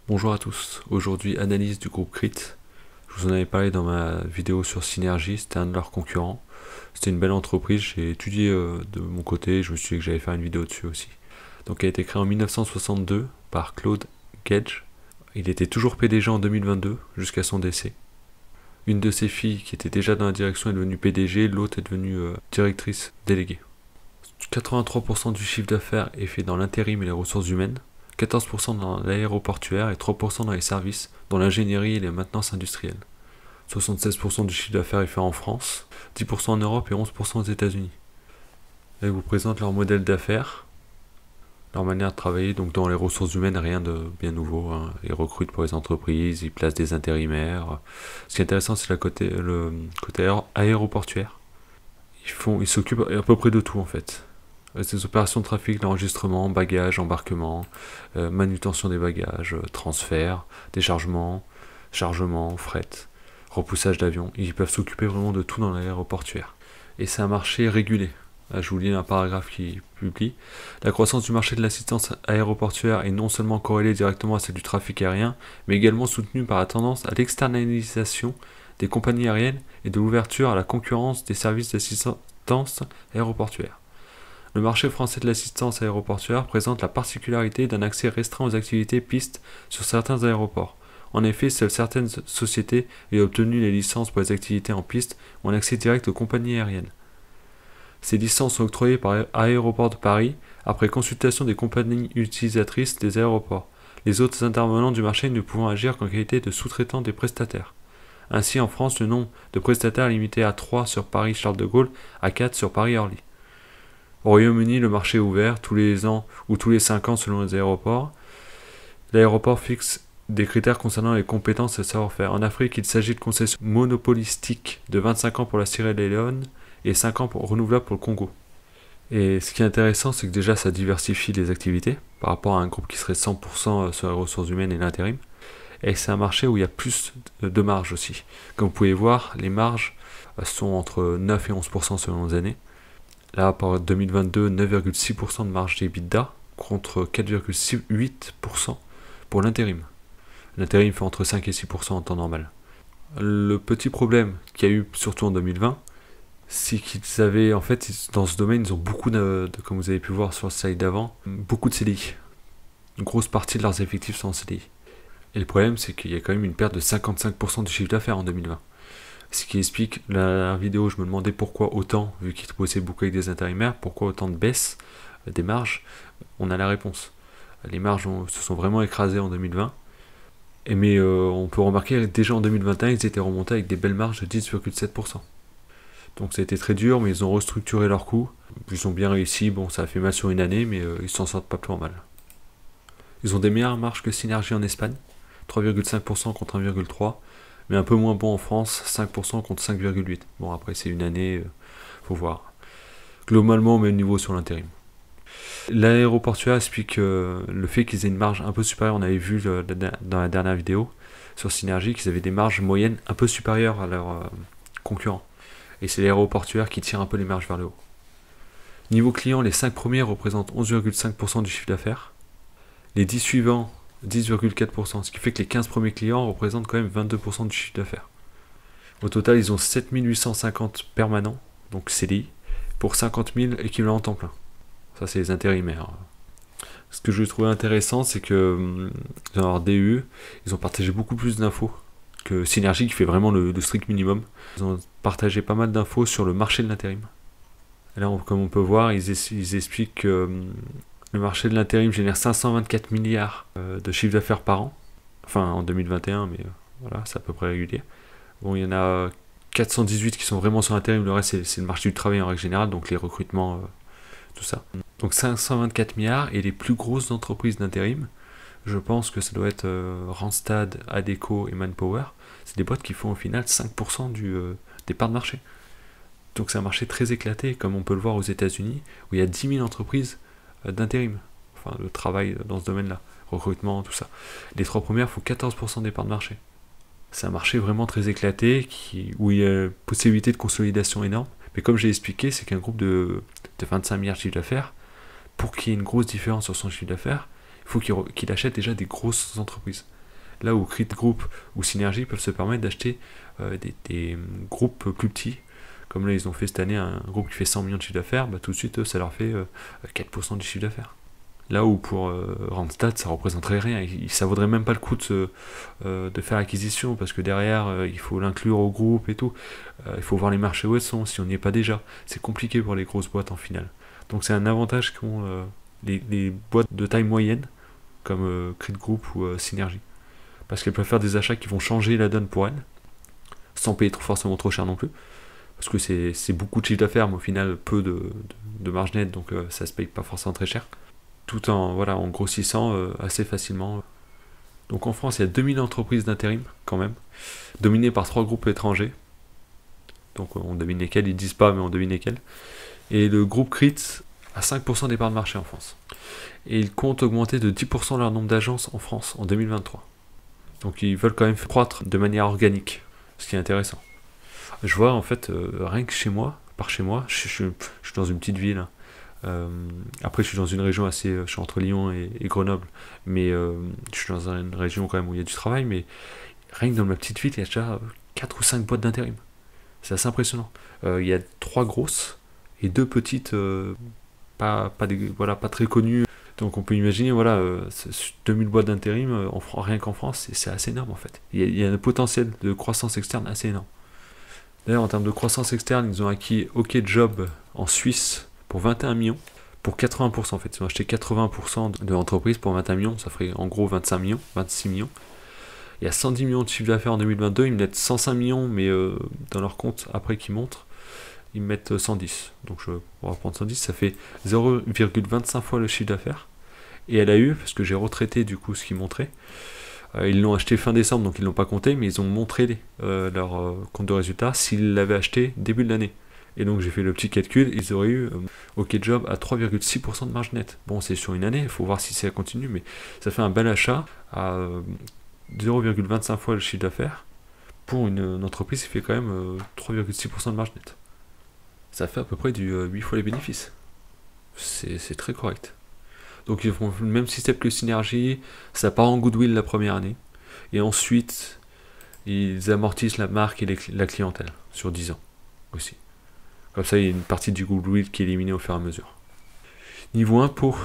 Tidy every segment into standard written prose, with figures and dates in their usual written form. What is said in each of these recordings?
Bonjour à tous, aujourd'hui analyse du groupe Crit. Je vous en avais parlé dans ma vidéo sur Synergie, c'était un de leurs concurrents. C'était une belle entreprise, j'ai étudié de mon côté, je me suis dit que j'allais faire une vidéo dessus aussi. Donc elle a été créée en 1962 par Claude Gage. Il était toujours PDG en 2022 jusqu'à son décès. Une de ses filles qui était déjà dans la direction est devenue PDG, l'autre est devenue directrice déléguée. 83% du chiffre d'affaires est fait dans l'intérim et les ressources humaines. 14% dans l'aéroportuaire et 3% dans les services, dans l'ingénierie et les maintenances industrielles. 76% du chiffre d'affaires est fait en France, 10% en Europe et 11% aux États-Unis. Là, ils vous présentent leur modèle d'affaires, leur manière de travailler, donc dans les ressources humaines, rien de bien nouveau. Ils recrutent pour les entreprises, ils placent des intérimaires. Ce qui est intéressant, c'est le côté aéroportuaire. Ils s'occupent à peu près de tout en fait. Des opérations de trafic, d'enregistrement, bagages, embarquement, manutention des bagages, transfert, déchargement, chargement, fret, repoussage d'avions. Ils peuvent s'occuper vraiment de tout dans l'aéroportuaire. Et c'est un marché régulé. Là, je vous lis un paragraphe qui publie. La croissance du marché de l'assistance aéroportuaire est non seulement corrélée directement à celle du trafic aérien, mais également soutenue par la tendance à l'externalisation des compagnies aériennes et de l'ouverture à la concurrence des services d'assistance aéroportuaire. Le marché français de l'assistance aéroportuaire présente la particularité d'un accès restreint aux activités pistes sur certains aéroports. En effet, seules certaines sociétés ayant obtenu les licences pour les activités en piste ont un accès direct aux compagnies aériennes. Ces licences sont octroyées par Aéroports de Paris après consultation des compagnies utilisatrices des aéroports, les autres intervenants du marché ne pouvant agir qu'en qualité de sous-traitants des prestataires. Ainsi, en France, le nombre de prestataires est limité à 3 sur Paris-Charles de Gaulle, à 4 sur Paris-Orly. Au Royaume-Uni, le marché est ouvert tous les ans ou tous les 5 ans selon les aéroports. L'aéroport fixe des critères concernant les compétences et le savoir-faire. En Afrique, il s'agit de concessions monopolistiques de 25 ans pour la Sierra Leone et 5 ans renouvelables pour le Congo. Et ce qui est intéressant, c'est que déjà ça diversifie les activités par rapport à un groupe qui serait 100% sur les ressources humaines et l'intérim. Et c'est un marché où il y a plus de marge aussi. Comme vous pouvez voir, les marges sont entre 9 et 11% selon les années. Là, pour 2022, 9,6% de marge d'EBITDA contre 4,8% pour l'intérim. L'intérim fait entre 5 et 6% en temps normal. Le petit problème qu'il y a eu, surtout en 2020, c'est qu'ils avaient, en fait, dans ce domaine, ils ont beaucoup comme vous avez pu voir sur le slide d'avant, beaucoup de CDI. Une grosse partie de leurs effectifs sont en CDI. Et le problème, c'est qu'il y a quand même une perte de 55% du chiffre d'affaires en 2020. Ce qui explique, la vidéo, je me demandais pourquoi autant, vu qu'ils bossaient beaucoup avec des intérimaires, pourquoi autant de baisse des marges. On a la réponse. Les marges se sont vraiment écrasées en 2020. Mais on peut remarquer que déjà en 2021, ils étaient remontés avec des belles marges de 10,7%. Donc ça a été très dur, mais ils ont restructuré leurs coûts. Ils ont bien réussi. Bon, ça a fait mal sur une année, mais ils s'en sortent pas trop mal. Ils ont des meilleures marges que Synergie en Espagne, 3,5% contre 1,3%. Mais un peu moins bon en France, 5% contre 5,8%. Bon, après, c'est une année, faut voir. Globalement, au même niveau sur l'intérim. L'aéroportuaire explique le fait qu'ils aient une marge un peu supérieure. On avait vu dans la dernière vidéo sur Synergie qu'ils avaient des marges moyennes un peu supérieures à leurs concurrents. Et c'est l'aéroportuaire qui tire un peu les marges vers le haut. Niveau client, les 5 premiers représentent 11,5% du chiffre d'affaires. Les 10 suivants, 10,4%, ce qui fait que les 15 premiers clients représentent quand même 22% du chiffre d'affaires. Au total, ils ont 7850 permanents, donc CDI, pour 50 000 équivalents temps plein. Ça, c'est les intérimaires. Ce que je trouvais intéressant, c'est que dans leur DU, ils ont partagé beaucoup plus d'infos que Synergie, qui fait vraiment le strict minimum. Ils ont partagé pas mal d'infos sur le marché de l'intérim. Là, comme on peut voir, ils expliquent que le marché de l'intérim génère 524 milliards de chiffre d'affaires par an. Enfin, en 2021, mais voilà, c'est à peu près régulier. Bon, il y en a 418 qui sont vraiment sur l'intérim. Le reste, c'est le marché du travail en règle générale, donc les recrutements, tout ça. Donc 524 milliards, et les plus grosses entreprises d'intérim, je pense que ça doit être Randstad, Adecco et Manpower. C'est des boîtes qui font au final 5% des parts de marché. Donc c'est un marché très éclaté, comme on peut le voir aux États-Unis, où il y a 10 000 entreprises d'intérim, enfin de travail dans ce domaine-là, recrutement, tout ça. Les 3 premières font 14% des parts de marché. C'est un marché vraiment très éclaté, où il y a une possibilité de consolidation énorme. Mais comme j'ai expliqué, c'est qu'un groupe de 25 milliards de chiffre d'affaires, pour qu'il y ait une grosse différence sur son chiffre d'affaires, il faut qu'il achète déjà des grosses entreprises. Là où Crit Group ou Synergie peuvent se permettre d'acheter des groupes plus petits. Comme là, ils ont fait cette année un groupe qui fait 100 millions de chiffre d'affaires, bah, tout de suite, ça leur fait 4% du chiffre d'affaires. Là où pour Randstad, ça représenterait rien. Ça vaudrait même pas le coup de faire l'acquisition, parce que derrière, il faut l'inclure au groupe et tout. Il faut voir les marchés où elles sont, si on n'y est pas déjà. C'est compliqué pour les grosses boîtes en finale. Donc c'est un avantage qu'ont les boîtes de taille moyenne, comme Crit Group ou Synergie. Parce qu'elles peuvent faire des achats qui vont changer la donne pour elles, sans payer forcément trop cher non plus. Parce que c'est beaucoup de chiffre d'affaires, mais au final, peu de marge nette, donc ça se paye pas forcément très cher. Tout en grossissant assez facilement. Donc en France, il y a 2000 entreprises d'intérim, quand même, dominées par 3 groupes étrangers. Donc on devine lesquels, ils disent pas, mais on devine lesquels. Et le groupe Crit a 5% des parts de marché en France. Et ils comptent augmenter de 10% leur nombre d'agences en France en 2023. Donc ils veulent quand même croître de manière organique, ce qui est intéressant. Je vois en fait, rien que chez moi, je suis dans une petite ville. Après, je suis dans une région assez. Je suis entre Lyon et Grenoble, mais je suis dans une région quand même où il y a du travail. Mais rien que dans ma petite ville, il y a déjà 4 ou 5 boîtes d'intérim. C'est assez impressionnant. Il y a 3 grosses et 2 petites, pas très connues. Donc on peut imaginer, 2000 boîtes d'intérim, rien qu'en France, c'est assez énorme en fait. Il y a un potentiel de croissance externe assez énorme. D'ailleurs, en termes de croissance externe, ils ont acquis OkJob en Suisse pour 21 millions, pour 80% en fait. Ils ont acheté 80% de l'entreprise pour 21 millions, ça ferait en gros 25 millions, 26 millions. Il y a 110 millions de chiffre d'affaires en 2022, ils mettent 105 millions, mais dans leur compte, après qu'ils montrent, ils mettent 110. Donc on va prendre 110, ça fait 0,25 fois le chiffre d'affaires. Et elle a eu, parce que j'ai retraité du coup ce qu'ils montraient, ils l'ont acheté fin décembre, donc ils ne l'ont pas compté, mais ils ont montré leur compte de résultat s'ils l'avaient acheté début de l'année. Et donc j'ai fait le petit calcul, ils auraient eu OkJob à 3,6% de marge nette. Bon, c'est sur une année, il faut voir si ça continue, mais ça fait un bel achat à 0,25 fois le chiffre d'affaires. Pour une entreprise qui fait quand même 3,6% de marge nette. Ça fait à peu près du 8 fois les bénéfices. C'est très correct. Donc ils font le même système que Synergie, ça part en goodwill la première année, et ensuite ils amortissent la marque et la clientèle sur 10 ans aussi. Comme ça il y a une partie du goodwill qui est éliminée au fur et à mesure. Niveau impôts,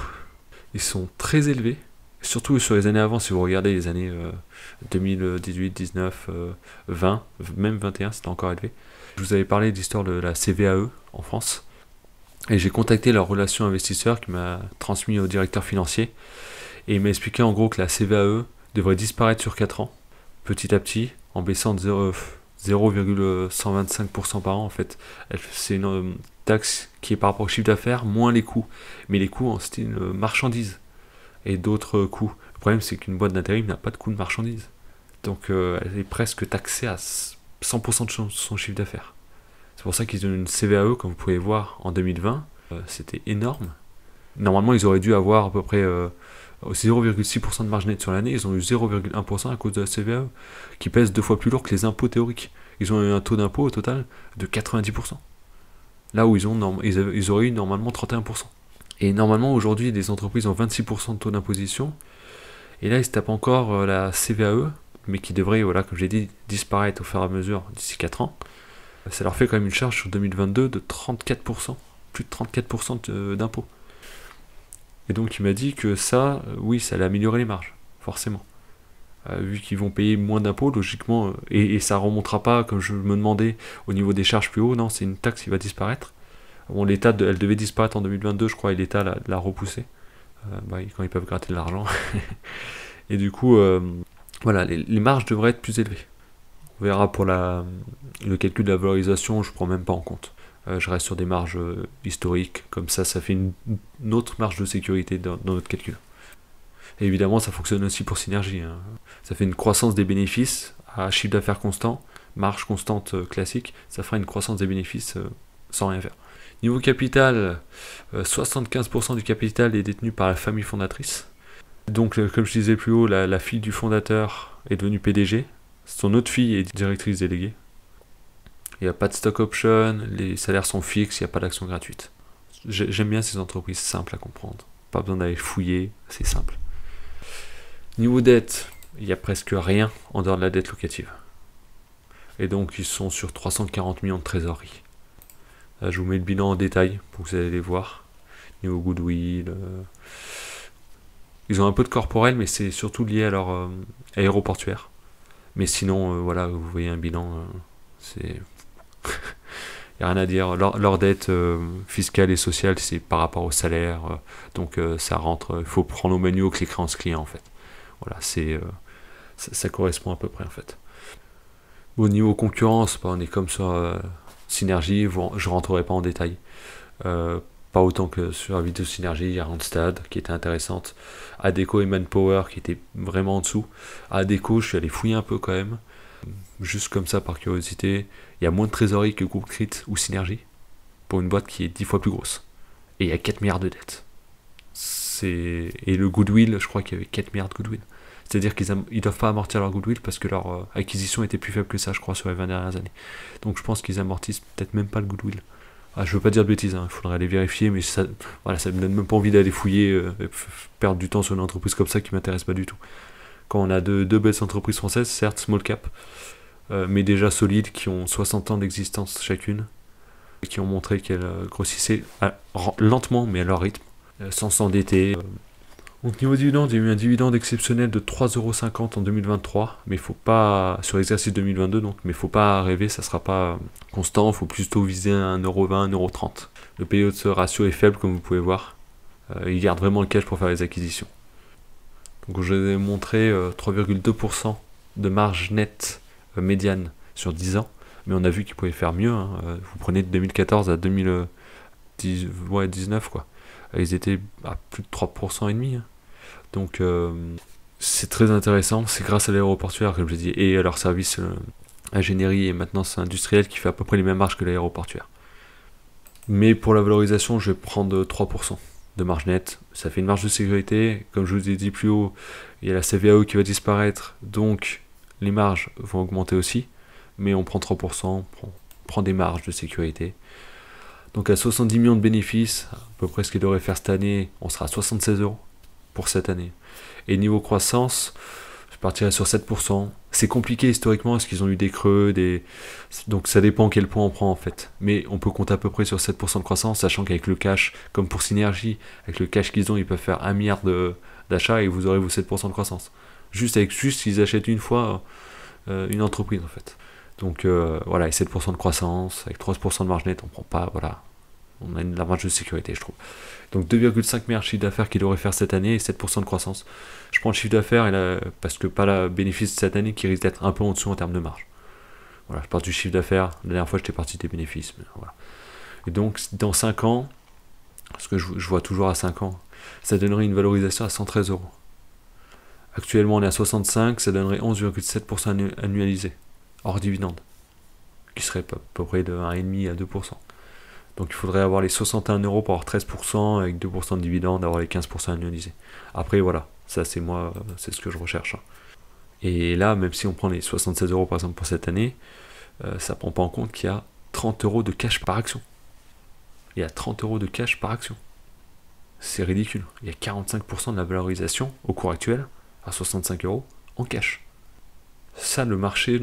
ils sont très élevés, surtout sur les années avant, si vous regardez les années 2018, 19, 20, même 21 c'était encore élevé. Je vous avais parlé de l'histoire de la CVAE en France. Et j'ai contacté leur relation investisseur qui m'a transmis au directeur financier. Et il m'a expliqué en gros que la CVAE devrait disparaître sur 4 ans, petit à petit, en baissant de 0,125% par an en fait. C'est une taxe qui est par rapport au chiffre d'affaires, moins les coûts. Mais les coûts en style marchandises et d'autres coûts. Le problème c'est qu'une boîte d'intérim n'a pas de coût de marchandises. Donc elle est presque taxée à 100% de son chiffre d'affaires. C'est pour ça qu'ils ont une CVAE, comme vous pouvez voir, en 2020. C'était énorme. Normalement, ils auraient dû avoir à peu près 0,6% de marge nette sur l'année. Ils ont eu 0,1% à cause de la CVAE, qui pèse 2 fois plus lourd que les impôts théoriques. Ils ont eu un taux d'impôt au total de 90%. Là où ils auraient eu normalement 31%. Et normalement, aujourd'hui, les entreprises ont 26% de taux d'imposition. Et là, ils se tapent encore la CVAE, mais qui devrait, comme j'ai dit, disparaître au fur et à mesure d'ici 4 ans. Ça leur fait quand même une charge sur 2022 de 34%, plus de 34% d'impôts. Et donc il m'a dit que ça, oui, ça allait améliorer les marges, forcément. Vu qu'ils vont payer moins d'impôts, logiquement, et ça ne remontera pas, comme je me demandais, au niveau des charges plus haut, non, c'est une taxe qui va disparaître. Bon, l'État, elle devait disparaître en 2022, je crois, et l'État l'a repoussée, quand ils peuvent gratter de l'argent. Et du coup, les marges devraient être plus élevées. On verra pour le calcul de la valorisation, je ne prends même pas en compte. Je reste sur des marges historiques, comme ça fait une autre marge de sécurité dans notre calcul. Et évidemment, ça fonctionne aussi pour Synergie. Ça fait une croissance des bénéfices à chiffre d'affaires constant, marge constante classique, ça fera une croissance des bénéfices sans rien faire. Niveau capital, 75% du capital est détenu par la famille fondatrice. Donc, comme je disais plus haut, la fille du fondateur est devenue PDG. Son autre fille est directrice déléguée. Il n'y a pas de stock option, les salaires sont fixes, il n'y a pas d'action gratuite. J'aime bien ces entreprises simples à comprendre. Pas besoin d'aller fouiller, c'est simple. Niveau dette, il n'y a presque rien en dehors de la dette locative. Et donc ils sont sur 340 millions de trésorerie. Là, je vous mets le bilan en détail pour que vous allez les voir. Niveau goodwill. Ils ont un peu de corporel, mais c'est surtout lié à leur aéroportuaire. Mais sinon, voilà, vous voyez un bilan, c'est... Il n'y a rien à dire. Leur dette fiscale et sociale, c'est par rapport au salaire. Donc ça rentre. Il faut prendre au menu que les créances clients, en fait. Voilà, ça correspond à peu près, en fait. Au niveau concurrence, on est comme sur Synergie. Je ne rentrerai pas en détail. Pas autant que sur la vidéo Synergie. Il y a Randstad qui était intéressante. Adecco et Manpower qui étaient vraiment en dessous. Adecco, je suis allé fouiller un peu quand même. Juste comme ça, par curiosité. Il y a moins de trésorerie que Groupe Crit ou Synergie, pour une boîte qui est 10 fois plus grosse. Et il y a 4 milliards de dettes. Et le goodwill, je crois qu'il y avait 4 milliards de goodwill. C'est-à-dire qu'ils ne doivent pas amortir leur goodwill parce que leur acquisition était plus faible que ça, je crois, sur les 20 dernières années. Donc je pense qu'ils amortissent peut-être même pas le goodwill. Je veux pas dire de bêtises, il faudrait aller vérifier, mais ça me donne même pas envie d'aller fouiller, perdre du temps sur une entreprise comme ça qui m'intéresse pas du tout. Quand on a deux belles entreprises françaises, certes small cap, mais déjà solides, qui ont 60 ans d'existence chacune, et qui ont montré qu'elles grossissaient lentement, mais à leur rythme, sans s'endetter. Donc niveau dividende, il y a eu un dividende exceptionnel de 3,50€ en 2023, mais faut pas, sur l'exercice 2022, donc, mais faut pas rêver, ça sera pas constant, il faut plutôt viser 1,20€, 1,30€. Le PE de ce ratio est faible, comme vous pouvez voir. Il garde vraiment le cash pour faire les acquisitions. Donc je vous ai montré 3,2% de marge nette médiane sur 10 ans, mais on a vu qu'ils pouvaient faire mieux. Vous prenez de 2014 à 2019, quoi. Ils étaient à plus de 3% et demi. Donc c'est très intéressant, c'est grâce à l'aéroportuaire, comme je dis, et à leur service ingénierie et maintenance industrielle qui fait à peu près les mêmes marges que l'aéroportuaire. Mais pour la valorisation, je vais prendre 3% de marge nette. Ça fait une marge de sécurité. Comme je vous ai dit plus haut, il y a la CVAE qui va disparaître, donc les marges vont augmenter aussi. Mais on prend 3%, on prend des marges de sécurité. Donc à 70 millions de bénéfices, à peu près ce qu'il devrait faire cette année, on sera à 76€ pour cette année. Et niveau croissance, je partirai sur 7%. C'est compliqué historiquement parce qu'ils ont eu des creux, donc ça dépend quel point on prend en fait. Mais on peut compter à peu près sur 7% de croissance, sachant qu'avec le cash, comme pour Synergie, avec le cash qu'ils ont, ils peuvent faire 1 milliard d'achats et vous aurez vos 7% de croissance. Juste s'ils achètent une fois une entreprise en fait. Donc voilà, et 7% de croissance, avec 3% de marge nette, on prend pas, voilà. On a la marge de sécurité, je trouve. Donc 2,5 milliards de chiffre d'affaires qu'il devrait faire cette année et 7% de croissance. Je prends le chiffre d'affaires parce que pas le bénéfice de cette année qui risque d'être un peu en dessous en termes de marge. Voilà, je pars du chiffre d'affaires. La dernière fois, j'étais parti des bénéfices. Mais voilà. Et donc, dans 5 ans, parce que je vois toujours à 5 ans, ça donnerait une valorisation à 113€. Actuellement, on est à 65, ça donnerait 11,7% annualisé, hors dividende, qui serait à peu près de 1,5 à 2%. Donc il faudrait avoir les 61€ pour avoir 13%, avec 2% de dividende, avoir les 15% annualisés. Après voilà, ça c'est moi, c'est ce que je recherche. Et là, même si on prend les 76€ par exemple pour cette année, ça ne prend pas en compte qu'il y a 30€ de cash par action. Il y a 30€ de cash par action. C'est ridicule. Il y a 45% de la valorisation au cours actuel, à 65€ en cash. Ça, le marché,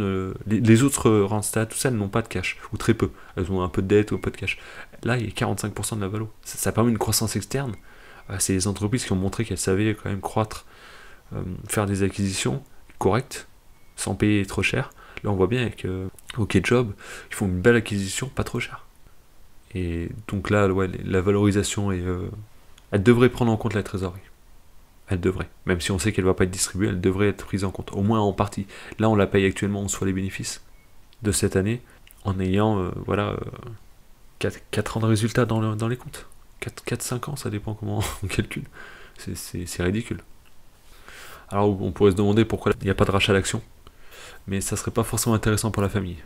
les autres Randstad, tout ça, elles n'ont pas de cash, ou très peu. Elles ont un peu de dette ou un peu de cash. Là, il y a 45% de la valo. Ça permet une croissance externe. C'est les entreprises qui ont montré qu'elles savaient quand même croître, faire des acquisitions correctes, sans payer trop cher. Là, on voit bien avec OkJob, ils font une belle acquisition, pas trop cher. Et donc là, ouais, la valorisation, elle devrait prendre en compte la trésorerie. Elle devrait. Même si on sait qu'elle ne va pas être distribuée, elle devrait être prise en compte. Au moins en partie. Là, on la paye actuellement sur les bénéfices de cette année, en ayant 4 ans de résultats dans les comptes. 4-5 ans, ça dépend comment on calcule. C'est ridicule. Alors, on pourrait se demander pourquoi il n'y a pas de rachat d'actions. Mais ça serait pas forcément intéressant pour la famille.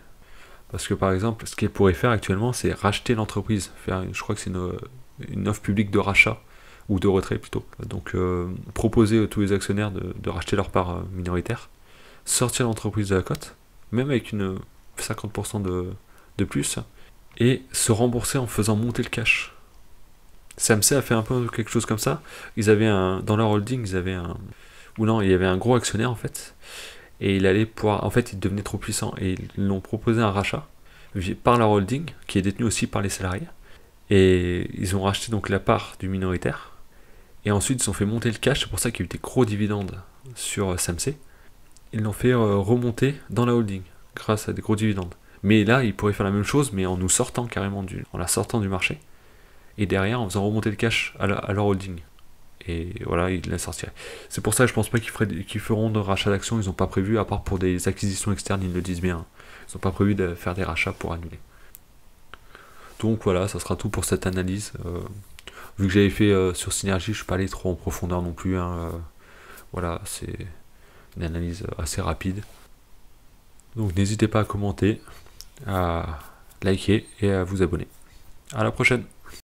Parce que, par exemple, ce qu'elle pourrait faire actuellement, c'est racheter l'entreprise. Je crois que c'est une offre publique de rachat, ou de retrait plutôt. Donc proposer à tous les actionnaires de racheter leur part minoritaire, sortir l'entreprise de la cote, même avec une 50% de plus, et se rembourser en faisant monter le cash. CMC a fait un peu quelque chose comme ça. Ils avaient dans leur holding, ils avaient ou non, il y avait un gros actionnaire en fait, et il allait pouvoir, en fait, il devenait trop puissant, et ils l'ont proposé un rachat par la holding, qui est détenue aussi par les salariés, et ils ont racheté donc la part du minoritaire, et ensuite ils ont fait monter le cash, c'est pour ça qu'il y a eu des gros dividendes sur SMC, ils l'ont fait remonter dans la holding, grâce à des gros dividendes. Mais là, ils pourraient faire la même chose, mais en nous sortant carrément en la sortant du marché, et derrière en faisant remonter le cash à leur holding. Et voilà, ils la sortiraient. C'est pour ça que je pense pas qu'ils feront de rachat d'actions, ils n'ont pas prévu, à part pour des acquisitions externes, ils le disent bien. Ils n'ont pas prévu de faire des rachats pour annuler. Donc voilà, ça sera tout pour cette analyse. Vu que j'avais fait sur Synergie, je suis pas allé trop en profondeur non plus. Voilà, c'est une analyse assez rapide. Donc n'hésitez pas à commenter, à liker et à vous abonner. À la prochaine!